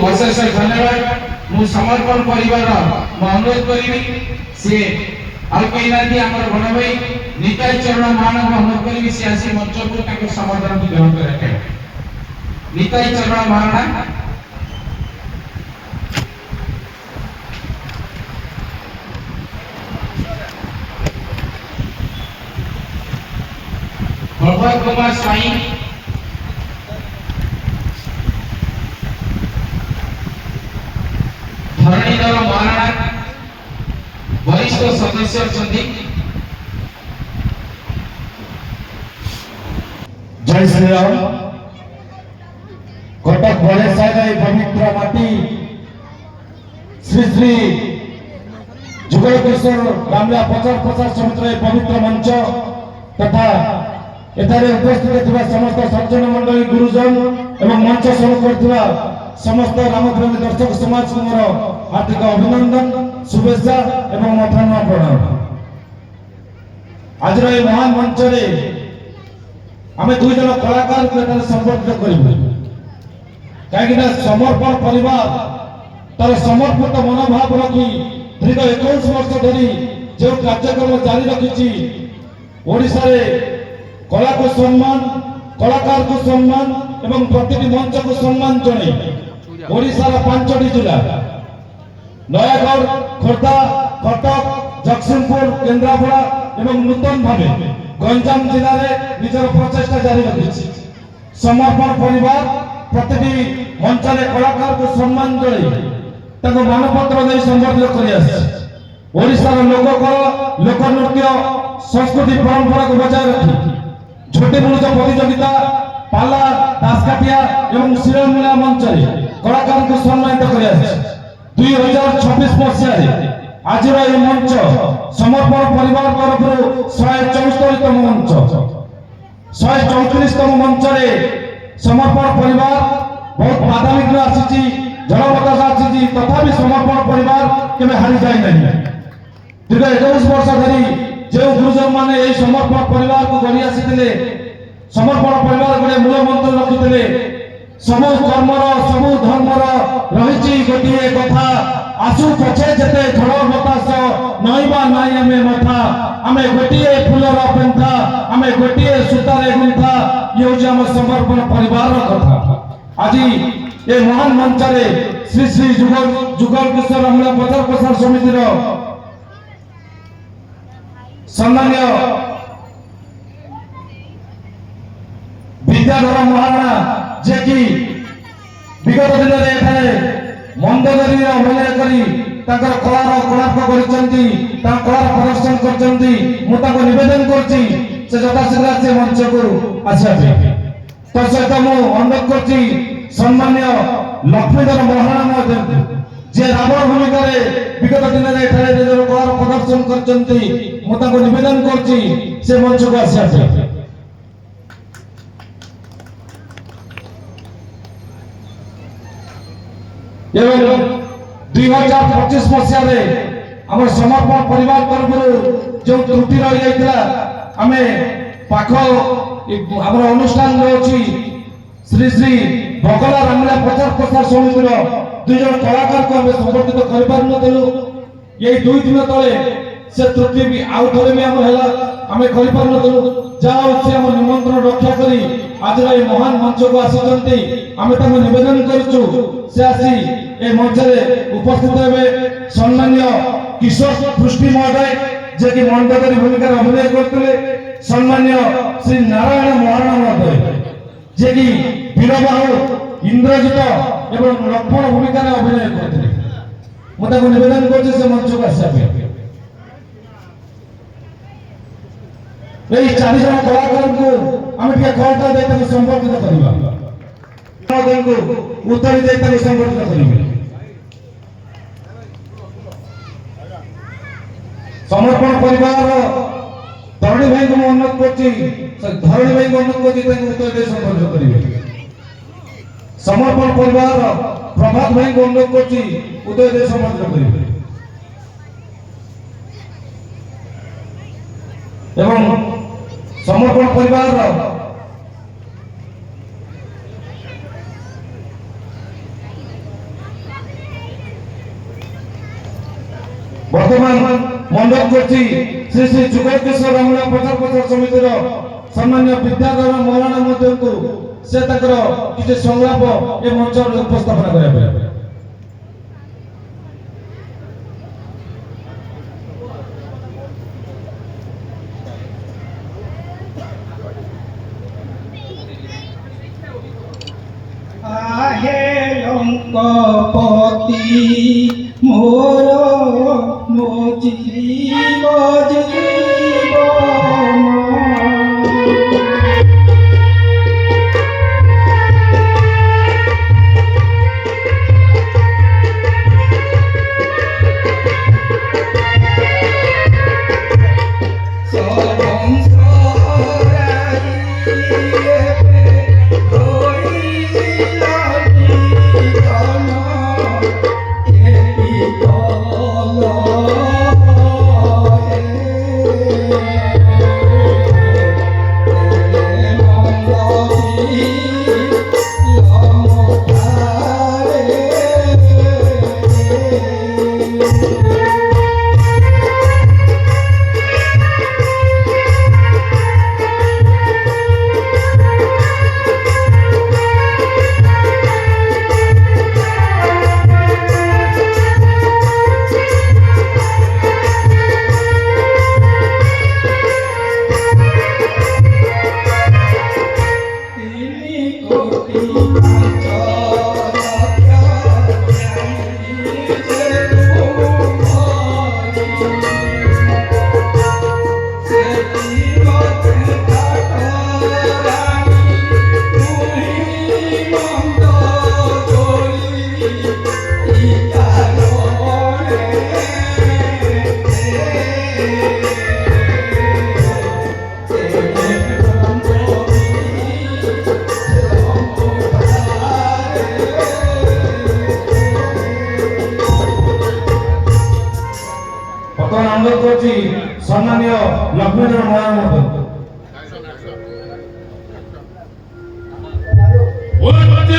अशेष धन्यवाद मु समर्पण परिवार मु अनुरोध करी से आउ कहीं ना आमर बड़ भाई निताई चरण महाराज को अनुरोध करी से आसी मंच को समाधान को ग्रहण करे निताई चरण महाराज भगवत कुमार स्वाई धरणीधर महाराणा वरिष्ठ सदस्य अछंती जय श्री राम। कटक बड़ेसाई पवित्र माटी श्री श्री जुगल किशोर रामला प्रचार प्रसार समितिर पवित्र मंच तथा एठारे उपस्थित थिबा समस्त सज्जन मंडली गुरुजन एवं मंच सम्मुख समस्त रामप्रेमी दर्शक समाज को मोर हार्दिक अभिनंदन शुभेच्छा एवं मथानुआ प्रणाम। आज महान मंच रे आमे दुई जन कलाकार को एठारे संबर्धित करिबु कहीं समर्पण परिवार तार समर्पित मनोभाव रखी दीर्घ 21 वर्ष धरी जो कार्यक्रम जारी रखी ओडिशा रे कला को सम्मान कलाकार को सम्मान एवं प्रतिटी मंच को सम्मान जणे ओडिशार 5टी जिला नयागढ़ खोर्धा कटक जगतसिंहपुर केन्द्रापड़ा एवं नूतन भावे गंजाम जिले में निजर प्रचेषा जारी रखी समर्पण परिवार प्रतिटी मंच कलाकार को सम्मान जणे मानपत्र नहीं संबर्धित कर ओडिशार लोककला लोकनृत्य संस्कृति परंपरा को बजाय रखी झोटी मुलुच प्रतियोगिता पाला दासकाटिया एवं शिरोमेला मंच कलाकार को सम्मानित कर 2026 मसीह आज मंच समर्पण परिवार तरफ 174तम मंच 134तम मंच समर्पण परिवार बहुत बाधा विघ्न आसी जलबतास आसी तथापि समर्पण परिवार केवे हारी जाए नहीं दीर्घ 21 वर्ष धरी जो गुरुजन माने यही समर्पण परिवार को गढ़ी आसी समर्पण परिवार गोटे मूल मंत्र रखिते सबु कर्मर सबु धर्मर रही गोटे कथा आसु पछे जेते झड़ बतास नईबा नाई आमे मथा आमे गोटे फूलर पेंथा आमे गोटे सूतारे गुंथा ये होची हम समर्पण परिवार कथा। आज ये महान मंच रे श्री श्री जुगल किशोर रामला प्रचार प्रसार समितिर सम्मान्य विद्याधर महाराणा जे कि विगत दिन में मंदगरी अभिनय करी कलार कोणार्क कलार प्रदर्शन कर निवेदन कर यथाशीघ्र से मंच को आसा तो सहित मुझे अनुरोध कर सम्मान्य लक्ष्मीधर महाराणा जे रावण भूमिका विगत दिन में कलार प्रदर्शन कर निवेदन कर मंच को आसा एवं 2025 मसीह आम समर्पण परिवार तरफ जो त्रुटि रही जाता आम पाख आम अनुष्ठान अच्छी श्री श्री भगला रामला प्रचार प्रसार समितिर 2 जन कलाकार को आम संबर्धित कर पार्लु ये 2 दिन तले से त्रुटि भी आउ थे भी आम आम कर जहाँ आम निमंत्रण रक्षा करी आज ये महान मंच को आसी आम निवेदन कर मंच उपस्थित हे सम्मान्य किशोर पृष्टि महोदय जे कि मंडोदरी भूमिका अभिनय करते सम्मान्य श्री नारायण महाराणा महोदय जे कि वीरबाहु इंद्रजित एवं लक्ष्मण भूमिका अभिनय करते मुझे निवेदन कर मंच को आसा 4 जन कलाकार को आम कलटा दे संबर्धित करवा उत्तर दे संबर्धित करेंगे समर्पण परिवार धरणी भाई को अनुरोध कर धरणी भाई को अनुरोध कर उत्तर दे संबर्धित करेंगे समर्पण परिवार प्रभात भाई को अनुरोध कर उत्तर दे संबर्धित करेंगे एवं समर्पण परिवार বর্তমান মণ্ডপ করছি শ্রী শ্রী যুগকিশোর রমনা প্রচার প্রচার সমিতির সম্মানীয় বিদ্যাধর মৌলানা মধ্যକୁ ସେ ତାଙ୍କର କିଛି ସଂଳାପ ଏ ମଞ୍ଚରେ ଉପସ୍ଥାପନ କରିବା ପାଇଁ आहे लंकपति मोर मो जीव जीवन অনুরোধ করছি সম্মানীয় লক্ষ্মীনারায়ণ মহারাজ মহোদয়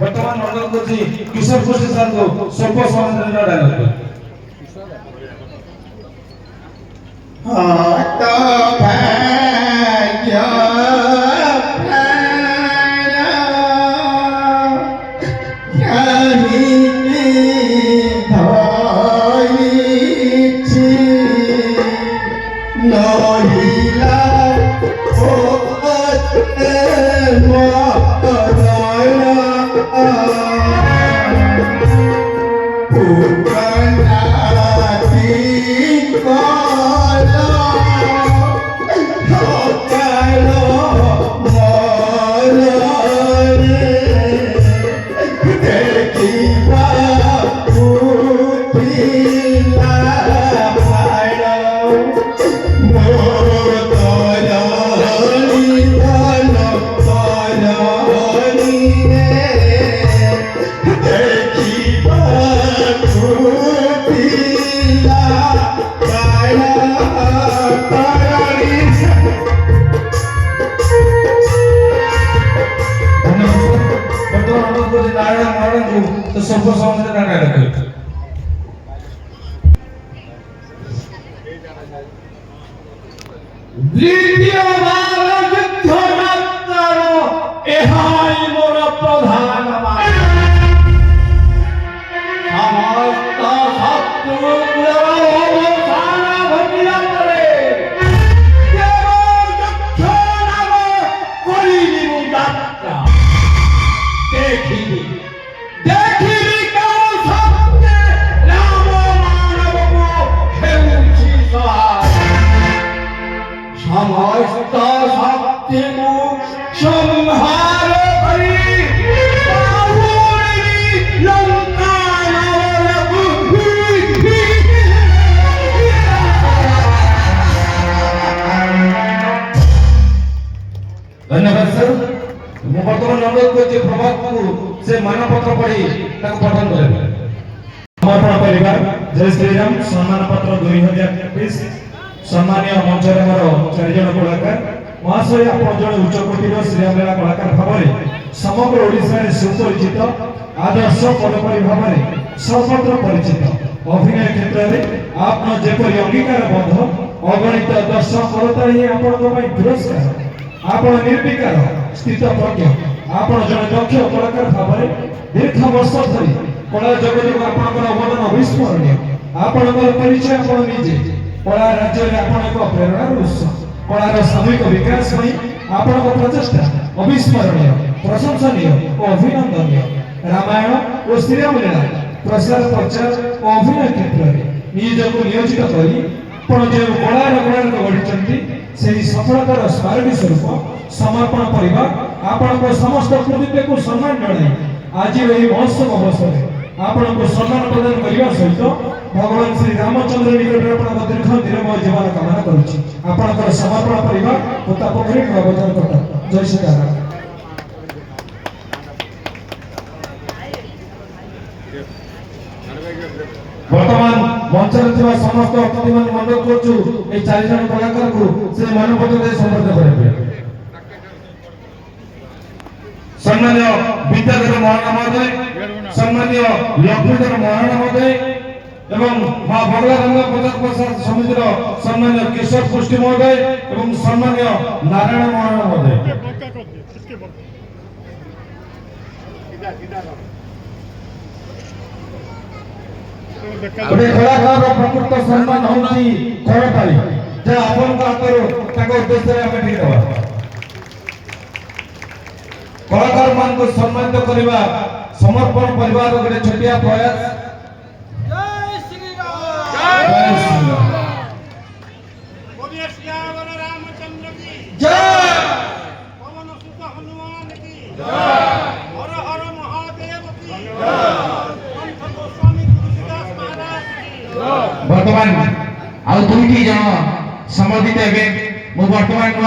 वर्तमान मंडल को किशोर कुशी सर को स्वल्प समाधान डायलॉग हाथ भाग्य प्राण ସର୍ବସମ୍ମତିରେ ଡାଇଲଗ କହିବେ। দ্বিতীয় বার যুদ্ধ যাত্রার এহাই মোর প্রধান বাণী। সমস্ত শত্রুগুলোর অবসান ঘটিয়া পরে কেবল যুদ্ধ নাম করিবি যাত্রা। দেখিবি দেখিবি কেউ সত্যে রাম মানবকে হেউছি সহায়। সমস্ত শক্তি সংহার করি বাহুবলী লঙ্কা ধন্যবাদ স্যার। ମୁଁ ବର୍ତ୍ତମାନ ଅନୁରୋଧ କରୁଛି ପ୍ରଭାତକୁ ସେ ମାନପତ୍ର ପଢି ତାକୁ ପଠନ କରିବେ। ସମର୍ପଣ ପରିବାର ଜୟ ଶ୍ରୀରାମ ସମ୍ମାନ ପତ୍ର 2021 ସମ୍ମାନୀୟ ମଞ୍ଚରେ ମୋର 4 ଜଣ କଳାକାର ମହାଶୟ ଆପଣ ଜଣେ ଉଚ୍ଚ କୋଟିର ଶ୍ରୀରାମଲୀଳା କଳାକାର ଭାବରେ ସମଗ୍ର ଓଡ଼ିଶାରେ ସୁପରିଚିତ ଆଦର୍ଶ ପରୋପରି ଭାବରେ ସର୍ବତ୍ର ପରିଚିତ ଅଭିନୟ କ୍ଷେତ୍ରରେ ଆପଣ ଯେପରି ଅଙ୍ଗୀକାରବଦ୍ଧ ଅଗଣିତ ଦର୍ଶକ କରତାଳି ହିଁ ଆପଣଙ୍କ ପାଇଁ ପୁରସ୍କାର। ଆପଣ ନିର୍ବିକାର ସ୍ଥିତପ୍ରଜ୍ଞ ଆପଣ ଜଣେ ଦକ୍ଷ କଳାକାର ଭାବରେ ଦୀର୍ଘ ବର୍ଷ ଧରି କଳା ଜଗତକୁ ଆପଣଙ୍କର ଅବଦାନ ଅବିସ୍ମରଣୀୟ। ଆପଣଙ୍କର ପରିଚୟ ଆପଣ ନିଜେ କଳା ରାଜ୍ୟରେ ଆପଣ ଏକ ପ୍ରେରଣାର ଉତ୍ସ। କଳାର ସାମୂହିକ ବିକାଶ ପାଇଁ ଆପଣଙ୍କ ପ୍ରଚେଷ୍ଟା ଅବିସ୍ମରଣୀୟ ପ୍ରଶଂସନୀୟ ଓ ଅଭିନନ୍ଦନୀୟ। ରାମାୟଣ ଓ ଶ୍ରୀରାମଲୀଳା ପ୍ରସାର ପ୍ରଚାର ଓ ଅଭିନୟ କ୍ଷେତ୍ରରେ ନିଜକୁ ନିୟୋଜିତ କରି ଆପଣ ଯେଉଁ କଳାର କୋଣାର୍କ ଗଢ଼ିଛନ୍ତି ସେହି ସଫଳତାର ସ୍ମାରକୀ ସ୍ୱରୂପ ସମର୍ପଣ ପରିବାର ଆପଣଙ୍କ ସମସ୍ତ କୃତିତ୍ୱକୁ ସମ୍ମାନ ଜଣାଇ ଆଜିର ଏହି ମହୋତ୍ସବ ଅବସରରେ ଆପଣଙ୍କୁ ସମ୍ମାନ ପ୍ରଦାନ କରିବା ସହିତ ଭଗବାନ ଶ୍ରୀ ରାମଚନ୍ଦ୍ର ନିକଟରେ ଆପଣଙ୍କ ଦୀର୍ଘ ନିରମୟ ଜୀବନ କାମନା କରୁଛି। ଆପଣଙ୍କର ସମର୍ପଣ ପରିବାର ପୋତାପୋଖରୀ ନୂଆବଜାର କଟକ। ଜୟ ଶ୍ରୀରାମ। ବର୍ତ୍ତମାନ ମଞ୍ଚରେ ଥିବା ସମସ୍ତ ଅତିଥିମାନଙ୍କୁ ଅନୁରୋଧ କରୁଛୁ এই 4 ଜଣ କଳାକାରଙ୍କୁ ସେ ମାନପତ୍ର ଦେଇ ସମ୍ବର୍ଦ୍ଧିତ କରିବେ। ସମ୍ମାନୀୟ ବିଦ୍ୟାଧର ମହାରଣା ମହୋଦୟ, ସମ୍ମାନୀୟ ଲକ୍ଷ୍ମୀଧର ମହାରଣା ମହୋଦୟ ଏବଂ ମା ବଗଲାରଙ୍ଗ ପ୍ରଚାର ପ୍ରସାର ସମିତିର ସମ୍ମାନୀୟ କିଶୋର ପୃଷ୍ଟି ମହୋଦୟ ଏବଂ ସମ୍ମାନୀୟ ନାରାୟଣ ମହାରଣା ମହୋଦୟ। ଗୋଟେ କଳାକାରର ପ୍ରକୃତ ସମ୍ମାନ ହେଉଛି କରତାଳି, ଯାହା ଆପଣଙ୍କ ହାତରୁ ତାଙ୍କ ଉଦ୍ଦେଶ୍ୟରେ ଆମେ ଟିକେ ଦେବା। କଳାକାର ମାନଙ୍କୁ ସମ୍ମାନିତ କରିବା ସମର୍ପଣ ପରିବାର ଗୋଟେ ଛୋଟିଆ ପ୍ରୟାସ। जय श्री राम। ଜୟ ଶ୍ରୀରାମ। बोलिए सियावर रामचंद्र की ଜୟ। पवन सुत हनुमान की ଜୟ। हर हर महादेव की पंथ गोस्वामी तुलसीदास महाराज की ବର୍ତ୍ତମାନ ଆଉ ଦୁଇଟି ଜଣ ସମ୍ବନ୍ଧିତ ହେବେ। ମୁଁ ବର୍ତ୍ତମାନ